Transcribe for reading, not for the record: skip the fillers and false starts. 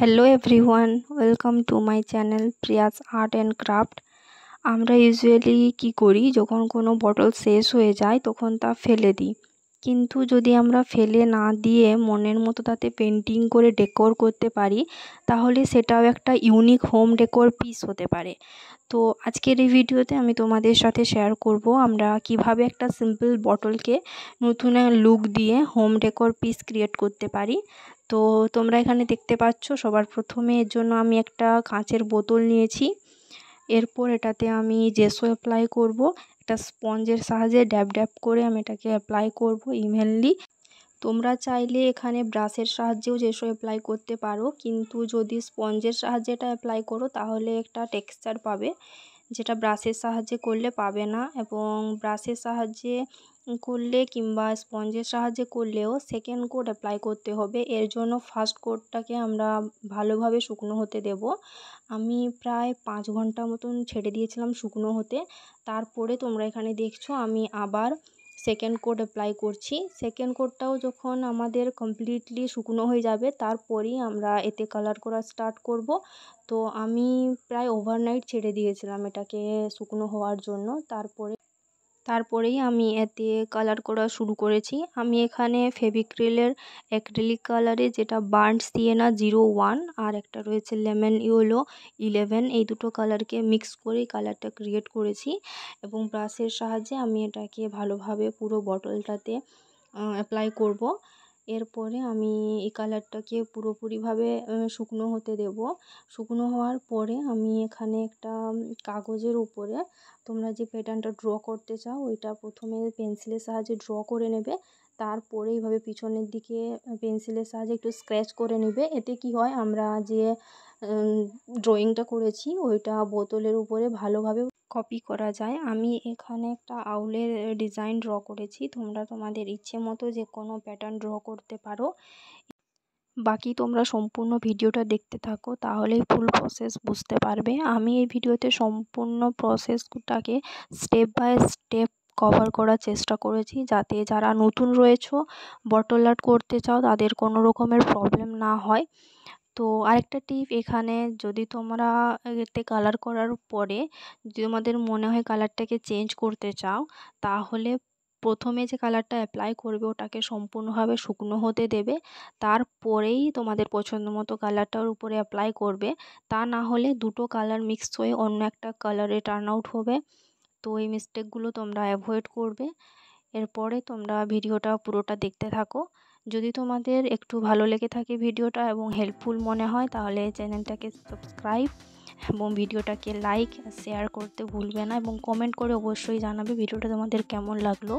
Hello everyone, welcome to my channel Prius art and craft. আমরা usually কি করি, যখন কোনো বটল শেষ হয়ে যায় তখন তা ফেলে দিই। কিন্তু যদি আমরা ফেলে না দিয়ে মনের মতো তাতে পেন্টিং করে ডেকোর করতে পারি, তাহলে সেটাও একটা ইউনিক হোম ডেকোর পিস হতে পারে। তো আজকের এই ভিডিওতে আমি তোমাদের সাথে শেয়ার করব আমরা কিভাবে একটা সিম্পল বটলকে নতুন লুক দিয়ে হোম ডেকোর পিস ক্রিয়েট করতে পারি। তো তোমরা এখানে দেখতে পাচ্ছ, সবার প্রথমে এর জন্য আমি একটা কাঁচের বোতল নিয়েছি। এরপর এটাতে আমি জেসো অ্যাপ্লাই করব। একটা স্পঞ্জের সাহায্যে ড্যাব ড্যাব করে আমি এটাকে অ্যাপ্লাই করব ইভেনলি। তোমরা চাইলে এখানে ব্রাশের সাহায্যেও জেসো অ্যাপ্লাই করতে পারো, কিন্তু যদি স্পঞ্জের সাহায্যে এটা অ্যাপ্লাই করো তাহলে একটা টেক্সচার পাবে, যেটা ব্রাশের সাহায্যে করলে পাবে না। এবং ব্রাশের সাহায্যে করলে কিংবা স্পঞ্জের সাহায্যে করলেও সেকেন্ড কোট অ্যাপ্লাই করতে হবে। এর জন্য ফার্স্ট কোটটাকে আমরা ভালোভাবে শুকনো হতে দেব। আমি প্রায় 5 ঘন্টা মতন ছেড়ে দিয়েছিলাম শুকনো হতে। তারপরে তোমরা এখানে দেখছো আমি আবার সেকেন্ড কোট অ্যাপ্লাই করছি। সেকেন্ড কোটটাও যখন আমাদের কমপ্লিটলি শুকনো হয়ে যাবে তারপরেই আমরা এতে কালার করা স্টার্ট করব। তো আমি প্রায় ওভারনাইট ছেড়ে দিয়েছিলাম এটাকে শুকনো হওয়ার জন্য। তারপরেই আমি এতে কালার করা শুরু করেছি। আমি এখানে ফেভিক্রিলের অ্যাক্রিলিক কালারে, যেটা বার্ন্ট সিয়েনা 01 আর একটা রয়েছে লেমন ইয়েলো 11, এই দুটো কালারকে মিক্স করে কালারটা ক্রিয়েট করেছি। এবং ব্রাশের সাহায্যে আমি এটাকে ভালোভাবে পুরো বটলটাতে অ্যাপ্লাই করব। এরপরে আমি এই কালারটাকে পুরোপুরিভাবে শুকনো হতে দেব। শুকনো হওয়ার পরে আমি এখানে একটা কাগজের উপরে তোমরা যে প্যাটার্নটা ড্র করতে চাও ওইটা প্রথমে পেন্সিলের সাহায্যে ড্র করে নেবে। তারপরে এইভাবে পিছনের দিকে পেন্সিলের সাহায্যে একটু স্ক্র্যাচ করে নেবে। এতে কি হয়, আমরা যে ড্রয়িংটা করেছি ওইটা বোতলের উপরে ভালোভাবে কপি করা যায়। আমি এখানে একটা আউলের ডিজাইন ড্র করেছি। তোমরা তোমাদের ইচ্ছে মতো যে কোনো প্যাটার্ন ড্র করতে পারো। বাকি তোমরা সম্পূর্ণ ভিডিওটা দেখতে থাকো, তাহলেই ফুল প্রসেস বুঝতে পারবে। আমি এই ভিডিওতে সম্পূর্ণ প্রসেসটাকে স্টেপ বাই স্টেপ কভার করার চেষ্টা করেছি, যাতে যারা নতুন রয়েছো, বটল আর্ট করতে চাও, তাদের কোনো রকমের প্রবলেম না হয়। তো আরেকটা টিপ এখানে, যদি তোমরা এতে কালার করার পরে যদি তোমাদের মনে হয় কালারটাকে চেঞ্জ করতে চাও, তাহলে প্রথমে যে কালারটা অ্যাপ্লাই করবে ওটাকে সম্পূর্ণভাবে শুকনো হতে দেবে। তারপরেই তোমাদের পছন্দ মতো কালারটার উপরে অ্যাপ্লাই করবে। তা না হলে দুটো কালার মিক্স হয়ে অন্য একটা কালারে টার্ন আউট হবে। তো এই মিস্টেকগুলো তোমরা অ্যাভয়েড করবে। এরপরে তোমরা ভিডিওটা পুরোটা দেখতে থাকো। যদি তোমাদের একটু ভালো লেগে থাকে ভিডিওটা এবং হেল্পফুল মনে হয়, তাহলে চ্যানেলটাকে সাবস্ক্রাইব এবং ভিডিওটাকে লাইক শেয়ার করতে ভুলবে না। এবং কমেন্ট করে অবশ্যই জানাবে ভিডিওটা তোমাদের কেমন লাগলো।